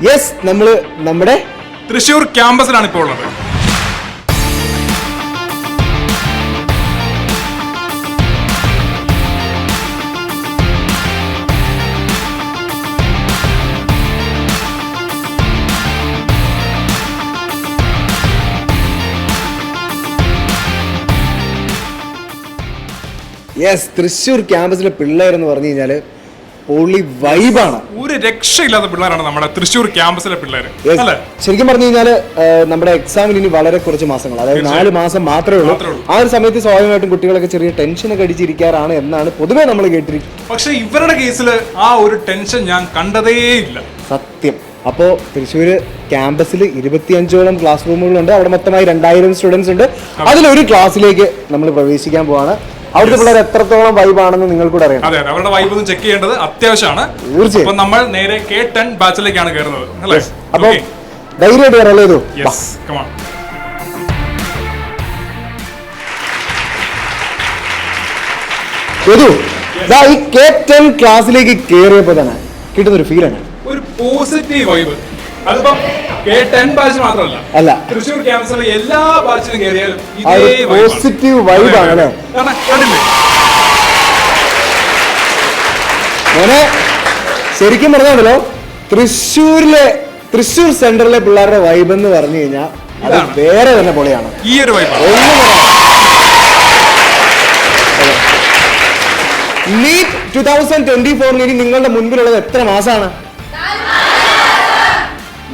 Yes, നമ്മള് നമ്മുടെ തൃശ്ശൂർ ക്യാമ്പസിലാണ് ഇപ്പോൾ ഉള്ളത്. യെസ്, തൃശ്ശൂർ ക്യാമ്പസിലെ പിള്ളേർ എന്ന് പറഞ്ഞു കഴിഞ്ഞാല് പൊളി വൈബാണ്. ഒരു രക്ഷയില്ലാത്ത പിള്ളേരാണ് നമ്മുടെ തൃശ്ശൂർ ക്യാമ്പസിലെ പിള്ളേർ. ശരിക്കും പറഞ്ഞു കഴിഞ്ഞാല് നമ്മുടെ എക്സാമിന് ഇനി വളരെ കുറച്ച് മാസങ്ങൾ, അതായത് 4 മാസം മാത്രമേ ഉള്ളൂ. ആ ഒരു സമയത്ത് സ്വാഭാവികമായിട്ടും കുട്ടികളൊക്കെ ചെറിയ ടെൻഷനൊക്കെ അടിച്ചിരിക്കാറാണ് എന്നാണ് പൊതുവെ നമ്മൾ കേട്ടിരിക്കുന്നത്. പക്ഷെ ഇവരുടെ കേസിൽ ആ ഒരു ടെൻഷൻ ഞാൻ കണ്ടതേയില്ല, സത്യം. അപ്പോൾ തൃശ്ശൂര് ക്യാമ്പസിൽ 25ഓളം ക്ലാസ് റൂമുകളുണ്ട്. അവിടെ മൊത്തമായി 2000 സ്റ്റുഡൻസ് ഉണ്ട്. അതിലൊരു ക്ലാസ്സിലേക്ക് നമ്മൾ പ്രവേശിക്കാൻ പോവാണ്. അവിടുത്തെ പിള്ളേർ എത്രത്തോളം വൈബാണെന്ന് നിങ്ങൾക്കൂടെ അറിയാം. അതെ, അവരുടെ വൈബ് ഒന്ന് ചെക്ക് ചെയ്യേണ്ടത് അത്യാവശ്യമാണ്. തീർച്ചയായും. അപ്പൊ നമ്മൾ നേരെ K10 ബാച്ചിലേക്കാണ് കയറുന്നത്. അപ്പൊ ധൈര്യമായിട്ട് കയറല്ലേ ഇത്. ഈ K10 ക്ലാസ്സിലേക്ക് കയറിയപ്പോ തന്നെ കിട്ടുന്നൊരു ഫീലാണ്, ഒരു പോസിറ്റീവ് വൈബ്. അതിപ്പം K10 ബാച്ച് മാത്രമല്ല, അല്ല, തൃശ്ശൂർ ക്യാമ്പസിലെ എല്ലാ ബാച്ചിലും കയറിയാലും പോസിറ്റീവ് വൈബാണ് അല്ലേ? അങ്ങനെ ശരിക്കും പറഞ്ഞാണല്ലോ തൃശ്ശൂർ സെന്ററിലെ പിള്ളേരുടെ വൈബ് എന്ന് പറഞ്ഞു കഴിഞ്ഞാൽ അത് വേറെ തന്നെ പൊളിയാണ്. ഈ ഒരു വൈബ് നീറ്റ് 2024 നിങ്ങളുടെ മുൻപിലുള്ളത് എത്ര മാസമാണ്?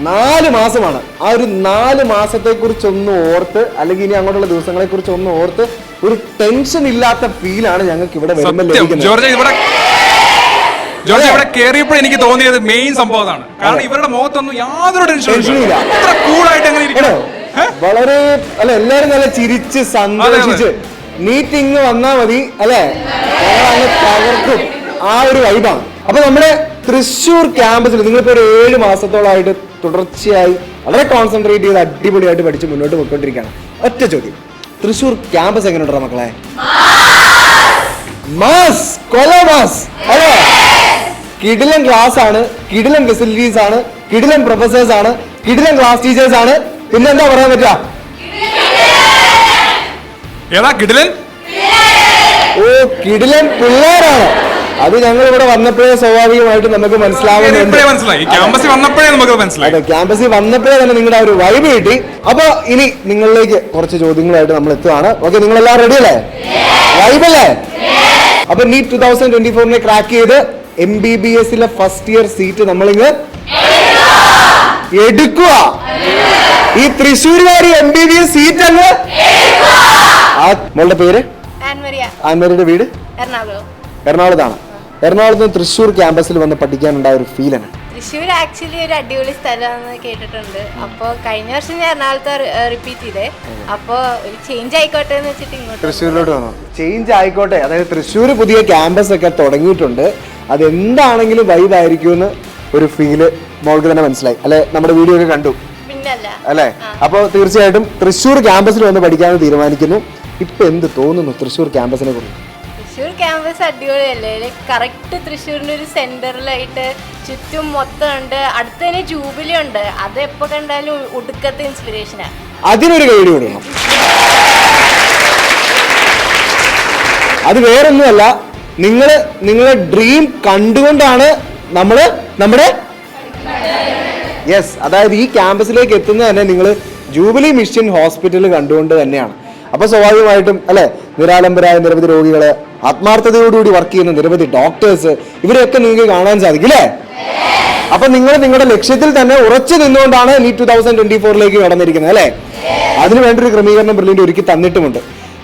4 മാസമാണ്. ആ ഒരു 4 മാസത്തെ കുറിച്ചൊന്ന് ഓർത്ത്, അല്ലെങ്കിൽ ഇനി അങ്ങോട്ടുള്ള ദിവസങ്ങളെ കുറിച്ച് ഒന്ന് ഓർത്ത് ഒരു ടെൻഷൻ ഇല്ലാത്ത ഫീലാണ് ഞങ്ങൾക്ക് ഇവിടെ വരുമ്പോൾ ലഭിക്കുന്നത്. ഇവിടെ കയറിയപ്പോൾ എനിക്ക് തോന്നിയത് മെയിൻ സംഭവം അതാണ്. കാരണം ഇവരുടെ മുഖത്തൊന്നും യാതൊരു ടെൻഷനും ഇല്ല. വളരെ അല്ലെ, എല്ലാരും നല്ല ചിരിച്ച് സന്തോഷിച്ച് മീറ്റിംഗ് വന്നാ മതി അല്ലെ, ഞങ്ങൾ തകർക്കും. ആ ഒരു വൈബാണ്. അപ്പൊ നമ്മുടെ തൃശ്ശൂർ ക്യാമ്പസിൽ നിങ്ങളിപ്പോ ഒരു 7 മാസത്തോളമായിട്ട് തുടർച്ചയായി വളരെ കോൺസെൻട്രേറ്റ് ചെയ്ത് അടിപൊളിയായിട്ട് പഠിച്ച് മുന്നോട്ട് പോയിക്കൊണ്ടിരിക്കുകയാണ്. ഒറ്റ ചോദ്യം, തൃശ്ശൂർ ക്യാമ്പസ് എങ്ങനെയുണ്ടോ മക്കളെ? മാസ്, കൊലമാസ് അല്ലേ? കിടിലൻ ക്ലാസ് ആണ്, കിടിലൻ ഫെസിലിറ്റീസ് ആണ്, കിടിലൻ പ്രൊഫസേഴ്സ് ആണ്, കിടിലൻ ക്ലാസ് ടീച്ചേഴ്സ് ആണ്. പിന്നെന്താ പറയാൻ പറ്റുക? കിടിലൻ പിള്ളേരാണ്. അത് ഞങ്ങൾ ഇവിടെ വന്നപ്പോഴേ സ്വാഭാവികമായിട്ട് നമുക്ക് മനസ്സിലാവുന്നുണ്ട്. അതെ, ക്യാമ്പസിൽ വന്നപ്പോഴേ തന്നെ നിങ്ങളുടെ ഒരു വൈബ് കിട്ടി. അപ്പൊ ഇനി നിങ്ങളിലേക്ക് കുറച്ച് ചോദ്യങ്ങളായിട്ട് നമ്മൾ എത്തുകയാണ്. ഓക്കെ, നിങ്ങളെല്ലാം റെഡി അല്ലേ? വൈബല്ലേ? അപ്പൊ നീറ്റ് 2024 ക്രാക്ക് ചെയ്ത് MBBS ഫസ്റ്റ് ഇയർ സീറ്റ് നമ്മളിങ്ങ് എടുക്കുക. ഈ തൃശ്ശൂരുകാരി MBBS സീറ്റ് അങ്ങ്. മോളുടെ പേര്? ആൻമരിയുടെ വീട് എറണാകുളത്താണ്. എറണാകുളത്ത് നിന്ന് തൃശ്ശൂർ ക്യാമ്പസിൽ വന്ന് പഠിക്കാനുണ്ടായ ഒരു ഫീലാണ്. തൃശ്ശൂർ ആക്ച്വലി ഒരു അടിപൊളി സ്ഥലമാണെന്ന് കേട്ടിട്ടുണ്ട്. അപ്പോൾ കഴിഞ്ഞ വർഷം ഞാൻ എറണാകുളത്ത് റിപ്പീറ്റ് ചെയ്തേ. അപ്പോൾ ഒരു ചേഞ്ച് ആയിക്കോട്ടെ എന്ന് വെച്ചിട്ട് ഇങ്ങോട്ട് തൃശ്ശൂരിലോട്ട് വന്നു. ചേഞ്ച് ആയിക്കോട്ടെ, അതായത് തൃശ്ശൂർ പുതിയ ക്യാമ്പസ് ഒക്കെ തുടങ്ങിയിട്ടുണ്ട്. അതെന്താണെങ്കിലും വൈബായിരിക്കുമെന്ന് ഒരു ഫീല് മോൾക്ക് തന്നെ മനസ്സിലായി അല്ലെ? നമ്മുടെ വീഡിയോ ഒക്കെ കണ്ടു അല്ലെ? അപ്പോൾ തീർച്ചയായിട്ടും തൃശ്ശൂർ ക്യാമ്പസിൽ വന്ന് പഠിക്കാമെന്ന് തീരുമാനിക്കുന്നു. ഇപ്പൊ എന്ത് തോന്നുന്നു തൃശ്ശൂർ ക്യാമ്പസിനെ കുറിച്ച്? തൃശ്ശൂർ ക്യാമ്പസ് അടിപൊളിയല്ലേ? കറക്റ്റ് തൃശ്ശൂരിന്റെ ഒരു സെന്ററിലായിട്ട് ചുറ്റും മൊത്തം ഉണ്ട്. അടുത്ത് തന്നെ ജൂബിലി ഉണ്ട്. അത് എപ്പോ കണ്ടാലും ഒടുക്കത്തെ ഇൻസ്പിറേഷനാ. അതിനൊരു കൈയ്യടി കൊടുക്കണം. അത് വേറൊന്നുമല്ല, നിങ്ങളെ ഡ്രീം കണ്ടുകൊണ്ടാണ് നമ്മുടെ യെസ്, അതായത് ഈ ക്യാമ്പസിലേക്ക് എത്തുന്നത് തന്നെ നിങ്ങൾ ജൂബിലി മിഷൻ ഹോസ്പിറ്റൽ കണ്ടുകൊണ്ട് തന്നെയാണ്. അപ്പൊ സ്വാഭാവികമായിട്ടും അല്ലെ, നിരാലംബരായ നിരവധി രോഗികള്, ആത്മാർത്ഥതയോടുകൂടി വർക്ക് ചെയ്യുന്ന നിരവധി ഡോക്ടേഴ്സ്, ഇവരെയൊക്കെ നിങ്ങൾക്ക് കാണാൻ സാധിക്കും അല്ലേ? അപ്പൊ നിങ്ങൾ നിങ്ങളുടെ ലക്ഷ്യത്തിൽ തന്നെ ഉറച്ചു നിന്നുകൊണ്ടാണ് നീറ്റ് 2024 കടന്നിരിക്കുന്നത് അല്ലെ? അതിന് വേണ്ടൊരു ക്രമീകരണം ബെർലിൻ്റെ ഒരുക്കി തന്നിട്ടുമുണ്ട്.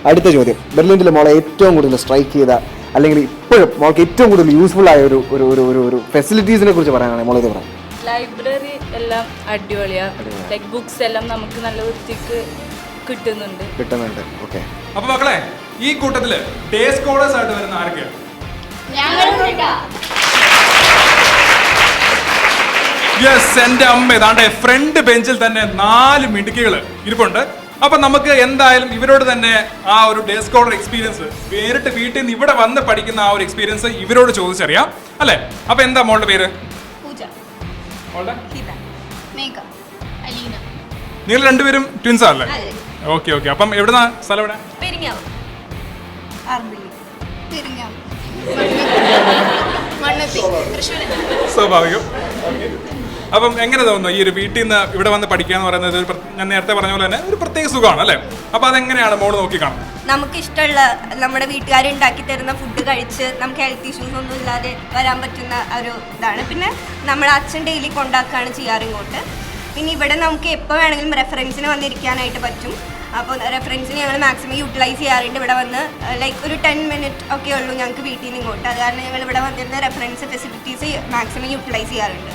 അടുത്ത ചോദ്യം, ബെർലിൻ്റെ മോളെ ഏറ്റവും കൂടുതൽ സ്ട്രൈക്ക് ചെയ്ത, അല്ലെങ്കിൽ ഇപ്പോഴും മോൾക്ക് ഏറ്റവും കൂടുതൽ യൂസ്ഫുൾ ആയ ഒരു ഫെസിലിറ്റീസിനെ കുറിച്ച് പറയാനാണ് മോളെ ഇത് പറയാം. ലൈബ്രറി എല്ലാം അടിപൊളിയാണ്. ലൈക് ബുക്സ് എല്ലാം നമുക്ക് നല്ല വൃത്തിക്ക് കിട്ടുന്നുണ്ട്. ഓക്കെ. അപ്പൊ മക്കളെ, ഈ കൂട്ടത്തില് ഡേ സ്കോളേഴ്സ് ആയിട്ട് വരുന്ന ആരൊക്കെയാണ്? യെസ്, എന്റെ അമ്മ ഇതാണ്ടെ ഫ്രണ്ട് ബെഞ്ചിൽ തന്നെ 4 മിടുക്കികള് ഇരിപ്പുണ്ട്. അപ്പൊ നമുക്ക് എന്തായാലും ഇവരോട് തന്നെ ആ ഒരു ഡേ സ്കോളർ എക്സ്പീരിയൻസ്, നേരിട്ട് വീട്ടിൽ നിന്ന് ഇവിടെ വന്ന് പഠിക്കുന്ന ആ ഒരു എക്സ്പീരിയൻസ് ഇവരോട് ചോദിച്ചറിയാം അല്ലെ? അപ്പൊ എന്താ മോളുടെ പേര്? മോളുടെ? മേഘ, അലീന. നിങ്ങൾ രണ്ടുപേരും ട്വിൻസാ അല്ലേ? Okay okay. അപ്പം എവിടുന്നാ സ്ഥലം എവിടെ? പെരിങ്ങാവ്, മണ്ണത്തി, തൃശ്ശൂർ. സ്വാഭാവികം. അപ്പം എങ്ങനെ തോന്നുന്നു ഈ ഒരു വീട്ടിൽ നിന്ന് ഇവിടെ വന്ന് പഠിക്കുക എന്ന് പറയുന്നത് ഞാൻ നേരത്തെ പറഞ്ഞ പോലെ തന്നെ ഒരു പ്രത്യേക സുഖമാണ് അല്ലേ? അപ്പോൾ അതെങ്ങനെയാണ് മോള് നോക്കിക്കാണുന്നത്? നമുക്ക് ഇഷ്ടമുള്ള നമ്മുടെ വീട്ടുകാർ ഉണ്ടാക്കി തരുന്ന ഫുഡ് കഴിച്ച് നമുക്ക് ഹെൽത്ത് ഇഷ്യൂസ് ഒന്നും ഇല്ലാതെ വരാൻ പറ്റുന്ന ഒരു ഇതാണ്. പിന്നെ നമ്മുടെ അച്ഛൻ ഡെയിലി കൊണ്ടാക്കുകയാണ് ചെയ്യാറ് ഇങ്ങോട്ട്. പിന്നെ ഇവിടെ നമുക്ക് എപ്പോൾ വേണമെങ്കിലും റെഫറൻസിന് വന്നിരിക്കാനായിട്ട് പറ്റും. അപ്പോൾ റെഫറൻസിന് ഞങ്ങൾ മാക്സിമം യൂട്ടിലൈസ് ചെയ്യാറുണ്ട്. ഇവിടെ വന്ന് ലൈക്ക് ഒരു 10 മിനിറ്റ് ഒക്കെ ഉള്ളൂ ഞങ്ങൾക്ക് വീട്ടിൽ നിന്ന് ഇങ്ങോട്ട്. അത് കാരണം ഞങ്ങൾ ഇവിടെ വന്നിരുന്ന റെഫറൻസ് ഫെസിലിറ്റീസ് മാക്സിമം യൂട്ടിലൈസ് ചെയ്യാറുണ്ട്.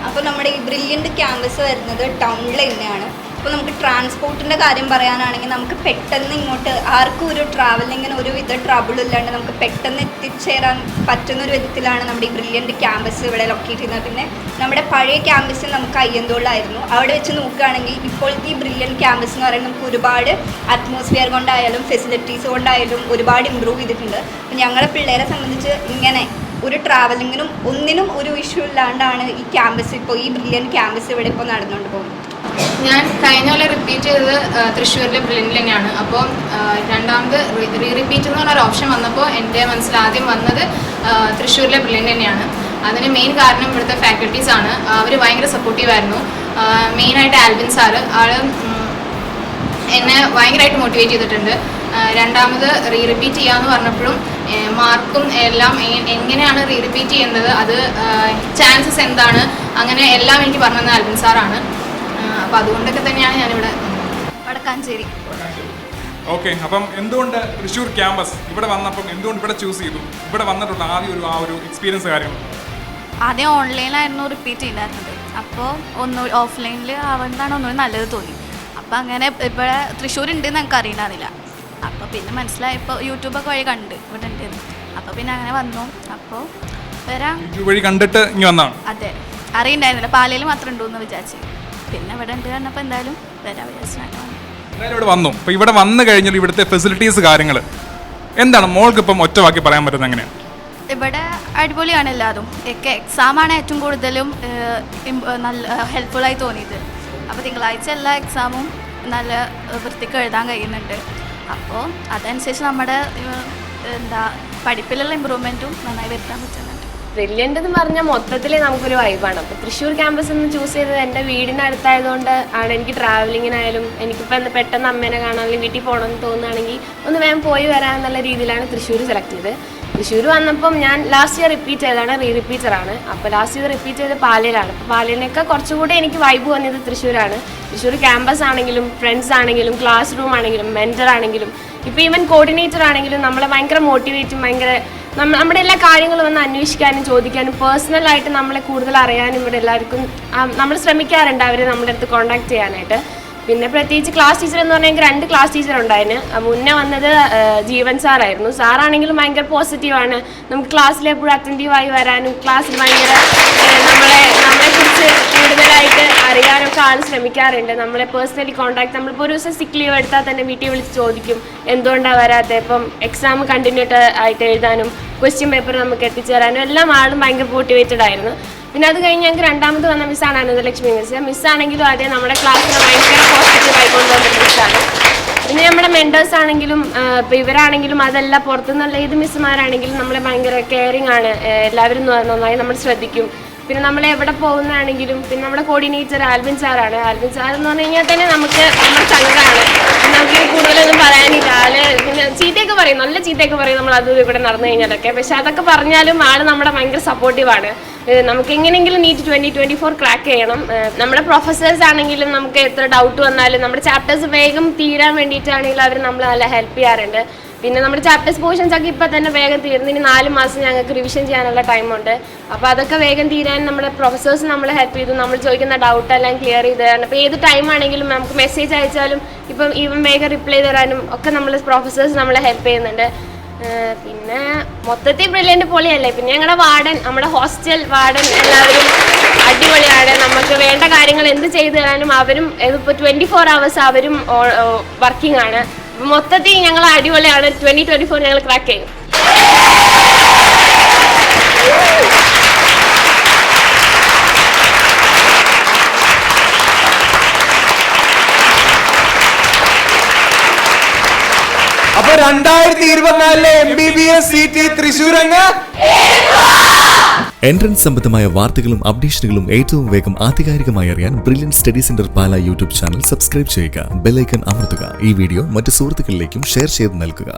അപ്പോൾ നമ്മുടെ ഈ ബ്രില്യൻ്റ് ക്യാമ്പസ് വരുന്നത് ടൗണിൽ തന്നെയാണ്. അപ്പോൾ നമുക്ക് ട്രാൻസ്പോർട്ടിൻ്റെ കാര്യം പറയാനാണെങ്കിൽ നമുക്ക് പെട്ടെന്ന് ഇങ്ങോട്ട് ആർക്കും ഒരു ട്രാവലിങ്ങിന് ഒരു വിധ ട്രബിൾ ഇല്ലാണ്ട് നമുക്ക് പെട്ടെന്ന് എത്തിച്ചേരാൻ പറ്റുന്ന ഒരു വിധത്തിലാണ് നമ്മുടെ ഈ ബ്രില്യൻ്റ് ക്യാമ്പസ് ഇവിടെ ലൊക്കേറ്റ് ചെയ്യുന്നത്. പിന്നെ നമ്മുടെ പഴയ ക്യാമ്പസ് നമുക്ക് അയ്യന്തോളിലായിരുന്നു. അവിടെ വെച്ച് നോക്കുകയാണെങ്കിൽ ഇപ്പോഴത്തെ ഈ ബ്രില്യൻ്റ് ക്യാമ്പസ് എന്ന് പറയുന്നത് നമുക്ക് ഒരുപാട് അറ്റ്മോസ്ഫിയർ കൊണ്ടായാലും ഫെസിലിറ്റീസ് കൊണ്ടായാലും ഒരുപാട് ഇമ്പ്രൂവ് ചെയ്തിട്ടുണ്ട്. അപ്പോൾ ഞങ്ങളെ പിള്ളേരെ സംബന്ധിച്ച് ഇങ്ങനെ ഒരു ട്രാവലിങ്ങിനും ഒന്നിനും ഒരു ഇഷ്യൂ ഇല്ലാണ്ടാണ് ഈ ക്യാമ്പസ് ഇപ്പോൾ ഈ ബ്രില്യൻ്റ് ക്യാമ്പസ് ഇവിടെ ഇപ്പോൾ നടന്നുകൊണ്ട് പോകുന്നത്. ഞാൻ കഴിഞ്ഞ പോലെ റിപ്പീറ്റ് ചെയ്തത് തൃശ്ശൂരിലെ ബ്രില്യൻ്റ് തന്നെയാണ്. അപ്പോൾ രണ്ടാമത് റിപ്പീറ്റ് എന്ന് പറഞ്ഞൊരു ഓപ്ഷൻ വന്നപ്പോൾ എൻ്റെ മനസ്സിൽ ആദ്യം വന്നത് തൃശ്ശൂരിലെ ബ്രില്യൻ്റ് തന്നെയാണ്. അതിന് മെയിൻ കാരണം ഇവിടുത്തെ ഫാക്കൽറ്റീസാണ്. അവർ ഭയങ്കര സപ്പോർട്ടീവായിരുന്നു. മെയിനായിട്ട് ആൽബിൻ സാറ് ആൾ എന്നെ ഭയങ്കരമായിട്ട് മോട്ടിവേറ്റ് ചെയ്തിട്ടുണ്ട്. രണ്ടാമത് റിപ്പീറ്റ് ചെയ്യാമെന്ന് പറഞ്ഞപ്പോഴും മാർക്കും എല്ലാം എങ്ങനെയാണ് റിപ്പീറ്റ് ചെയ്യുന്നത്, അത് ചാൻസസ് എന്താണ്, അങ്ങനെ എല്ലാം എനിക്ക് പറഞ്ഞത് ആൽബിൻ സാറാണ്. അപ്പോൾ അതുകൊണ്ടൊക്കെ തന്നെയാണ് ഞാനിവിടെ വടക്കാഞ്ചേരി. ഓക്കെ. അപ്പം എന്തുകൊണ്ട് തൃശ്ശൂർ ക്യാമ്പസ് ഇവിടെ വന്നപ്പം എന്തുകൊണ്ട് ഇവിടെ ചൂസ് ചെയ്തു? ഇവിടെ വന്നിട്ടുള്ള ആദ്യം ആ ഒരു എക്സ്പീരിയൻസ് കാര്യങ്ങൾ? ആദ്യം ഓൺലൈനിലായിരുന്നു റിപ്പീറ്റ് ചെയ്തിരുന്നത്. അപ്പോൾ ഓഫ്ലൈനിൽ ആവുന്നതാണ് ഒന്നുകൂടി നല്ലത് തോന്നി. അപ്പോൾ അങ്ങനെ ഇവിടെ തൃശ്ശൂർ ഉണ്ടെന്ന് ഞങ്ങൾക്ക് അറിയണ്ടായിരുന്നില്ല. അപ്പോൾ പിന്നെ മനസ്സിലായപ്പോൾ യൂട്യൂബൊക്കെ വഴി കണ്ട് ഇവിടെ ഉണ്ട്. അപ്പോൾ പിന്നെ അങ്ങനെ വന്നു. അപ്പോൾ വരാം യൂട്യൂബ് വഴി കണ്ടിട്ട് ഇനി വന്നാണ്? അതെ, അറിയണ്ടായിരുന്നില്ല. പാലയിൽ മാത്രം ഉണ്ടോയെന്ന് വിചാരിച്ചു. പിന്നെ ഇവിടെ ഉണ്ട് പറഞ്ഞപ്പോൾ എന്തായാലും വരാൻ വിചാരിച്ചു. എന്തായാലും ഇവിടെ വന്നു. അപ്പോൾ ഇവിടെ വന്നു കഴിഞ്ഞാൽ ഇവിടുത്തെ ഫെസിലിറ്റീസ് കാര്യങ്ങൾ എന്താണ് മോൾക്ക് ഇപ്പം ഒറ്റവാക്കി പറയാൻ പറ്റുന്നത് എങ്ങനെയാണ്? ഇവിടെ അടിപൊളിയാണ് എല്ലാതും. എക്സാമാണ് ഏറ്റവും കൂടുതലും നല്ല ഹെൽപ്ഫുള്ളായി തോന്നിയത്. അപ്പോൾ തിങ്കളാഴ്ച എല്ലാ എക്സാമും നല്ല വൃത്തിക്ക് എഴുതാൻ കഴിയുന്നുണ്ട്. അപ്പോൾ അതനുസരിച്ച് നമ്മുടെ പഠിപ്പിലുള്ള ഇമ്പ്രൂവ്മെൻറ്റും നന്നായി വരുത്താൻ പറ്റുന്നുണ്ട്. ബ്രില്യൻ്റ് എന്ന് പറഞ്ഞാൽ മൊത്തത്തിൽ നമുക്കൊരു വൈബാണ്. അപ്പോൾ തൃശ്ശൂർ ക്യാമ്പസ് എന്ന് ചൂസ് ചെയ്തത് എൻ്റെ വീടിനടുത്തായതുകൊണ്ട് ആണ്. എനിക്ക് ട്രാവലിങ്ങിനായാലും എനിക്കിപ്പോൾ പെട്ടെന്ന് അമ്മേനെ കാണാൻ അല്ലെങ്കിൽ വീട്ടിൽ പോകണമെന്ന് തോന്നുകയാണെങ്കിൽ ഒന്ന് വേഗം പോയി വരാം എന്നുള്ള രീതിയിലാണ് തൃശ്ശൂർ സെലക്ട് ചെയ്തത്. തൃശ്ശൂർ വന്നപ്പം ഞാൻ ലാസ്റ്റ് ഇയർ റിപ്പീറ്റ് ചെയ്തതാണ്, റിപ്പീറ്ററാണ്. അപ്പോൾ ലാസ്റ്റ് ഇയർ റിപ്പീറ്റ് ചെയ്ത് പാലയിലാണ്. അപ്പോൾ പാലയിനൊക്കെ കുറച്ചുകൂടി എനിക്ക് വൈബ് വന്നത് തൃശ്ശൂരാണ്. തൃശ്ശൂർ ക്യാമ്പസ് ആണെങ്കിലും ഫ്രണ്ട്സ് ആണെങ്കിലും ക്ലാസ് റൂം ആണെങ്കിലും മെൻറ്റർ ആണെങ്കിലും ഇപ്പോൾ ഈവൻ കോർഡിനേറ്റർ ആണെങ്കിലും നമ്മളെ ഭയങ്കര മോട്ടിവേറ്റും ഭയങ്കര നമ്മുടെ എല്ലാ കാര്യങ്ങളും വന്ന് അന്വേഷിക്കാനും ചോദിക്കാനും പേഴ്സണലായിട്ട് നമ്മളെ കൂടുതൽ അറിയാനും ഇവിടെ എല്ലാവർക്കും നമ്മൾ ശ്രമിക്കാറുണ്ട് അവർ നമ്മുടെ അടുത്ത് കോൺടാക്ട് ചെയ്യാനായിട്ട്. പിന്നെ പ്രത്യേകിച്ച് ക്ലാസ് ടീച്ചർ എന്ന് പറഞ്ഞാൽ എനിക്ക് 2 ക്ലാസ് ടീച്ചർ ഉണ്ടായിരുന്നു. മുന്നേ വന്നത് ജീവൻ സാറായിരുന്നു. സാറാണെങ്കിലും ഭയങ്കര പോസിറ്റീവാണ്. നമുക്ക് ക്ലാസ്സിൽ എപ്പോഴും അറ്റൻറ്റീവായി വരാനും ക്ലാസ്സിൽ ഭയങ്കര നമ്മളെക്കുറിച്ച് കൂടുതലായിട്ട് അറിയാനൊക്കെ ആൾ ശ്രമിക്കാറുണ്ട്. നമ്മളെ പേഴ്സണലി കോൺടാക്ട് നമ്മളിപ്പോൾ ഒരു ദിവസം സിക്ക് ലീവ് എടുത്താൽ തന്നെ വീട്ടിൽ വിളിച്ച് ചോദിക്കും എന്തുകൊണ്ടാണ് വരാത്തത്. ഇപ്പം എക്സാം കണ്ടിന്യൂ ആയിട്ട് എഴുതാനും ക്വസ്റ്റ്യൻ പേപ്പർ നമുക്ക് എത്തിച്ചു തരാനും എല്ലാം ആളും ഭയങ്കര മോട്ടിവേറ്റഡ് ആയിരുന്നു. പിന്നെ അത് കഴിഞ്ഞ് ഞങ്ങൾക്ക് രണ്ടാമത് വന്ന മിസ്സാണ് അനന്തലക്ഷ്മി മിസ്സ്. മിസ്സാണെങ്കിലും അതേ നമ്മുടെ ക്ലാസ്സിന് ഭയങ്കര പോസിറ്റീവായി കൊണ്ടുവന്ന മിസ്സാണ്. പിന്നെ നമ്മുടെ മെൻറ്റേഴ്സ് ആണെങ്കിലും ഇപ്പോൾ ഇവരാണെങ്കിലും അതല്ല പുറത്തുനിന്നുള്ള ഏത് മിസ്സുമാരാണെങ്കിലും നമ്മളെ ഭയങ്കര കെയറിങ് ആണ്. എല്ലാവരും നന്നായി നമ്മൾ ശ്രദ്ധിക്കും. പിന്നെ നമ്മൾ എവിടെ പോകുന്നതാണെങ്കിലും പിന്നെ നമ്മുടെ കോർഡിനേറ്റർ ആൽവിൻ സാറാണ്. ആൽവിൻ സാർ എന്ന് പറഞ്ഞു കഴിഞ്ഞാൽ തന്നെ നമുക്ക് നമ്മുടെ സംഘമാണ്. നമുക്ക് കൂടുതലൊന്നും പറയാനില്ല. ആള് പിന്നെ ചീത്തയൊക്കെ പറയും, നല്ല ചീത്തയൊക്കെ പറയും നമ്മൾ അതും ഇവിടെ നടന്നു കഴിഞ്ഞാലൊക്കെ. പക്ഷെ അതൊക്കെ പറഞ്ഞാലും ആള് നമ്മുടെ ഭയങ്കര സപ്പോർട്ടീവാണ്. നമുക്ക് എങ്ങനെയെങ്കിലും നീറ്റ് 2024 ക്രാക്ക് ചെയ്യണം. നമ്മുടെ പ്രൊഫസേഴ്സ് ആണെങ്കിലും നമുക്ക് എത്ര ഡൗട്ട് വന്നാലും നമ്മുടെ ചാപ്റ്റേഴ്സ് വേഗം തീരാൻ വേണ്ടിയിട്ടാണെങ്കിലും അവർ നമ്മൾ നല്ല ഹെൽപ്പ് ചെയ്യാറുണ്ട്. പിന്നെ നമ്മുടെ ചാപ്റ്റേഴ്സ് പോർഷൻസ് ഒക്കെ ഇപ്പം തന്നെ വേഗം തീർന്നു. ഇനി 4 മാസം ഞങ്ങൾക്ക് റിവിഷൻ ചെയ്യാനുള്ള ടൈമുണ്ട്. അപ്പോൾ അതൊക്കെ വേഗം തീരാൻ നമ്മുടെ പ്രൊഫസേഴ്സ് നമ്മളെ ഹെൽപ്പ് ചെയ്തു. നമ്മൾ ചോദിക്കുന്ന ഡൗട്ടെല്ലാം ക്ലിയർ ചെയ്ത് തരാൻ. അപ്പോൾ ഏത് ടൈം ആണെങ്കിലും നമുക്ക് മെസ്സേജ് അയച്ചാലും ഇപ്പം ഈവൻ വേഗം റിപ്ലൈ തരാനും ഒക്കെ നമ്മൾ പ്രൊഫസേഴ്സ് നമ്മളെ ഹെൽപ്പ് ചെയ്യുന്നുണ്ട്. പിന്നെ മൊത്തത്തിൽ ബ്രില്യൻ്റ് പൊളിയല്ലേ. പിന്നെ ഞങ്ങളുടെ വാർഡൻ, നമ്മുടെ ഹോസ്റ്റൽ വാർഡൻ എല്ലാവരും അടിപൊളിയാണ്. നമുക്ക് വേണ്ട കാര്യങ്ങൾ എന്ത് ചെയ്തു തരാനും അവരും ഇതിപ്പോൾ 24 hours അവരും വർക്കിംഗ് ആണ്. മൊത്തത്തിൽ ഞങ്ങൾ അടിപൊളിയാണ്. 2024 ഞങ്ങൾ ക്രാക്ക് ചെയ്യും. അപ്പൊ 2024 MBBS CT തൃശ്ശൂർ അങ്ങ് എൻട്രൻസ് സംബന്ധമായ വാർത്തകളും അപ്ഡേഷനുകളും ഏറ്റവും വേഗം ആധികാരികമായി അറിയാൻ ബ്രില്യൻറ്റ് സ്റ്റഡി സെന്റർ പാല യൂട്യൂബ് ചാനൽ സബ്സ്ക്രൈബ് ചെയ്യുക. ബെൽ ഐക്കൺ അമർത്തുക. ഈ വീഡിയോ മറ്റു സുഹൃത്തുക്കളിലേക്കും ഷെയർ ചെയ്ത് നൽകുക.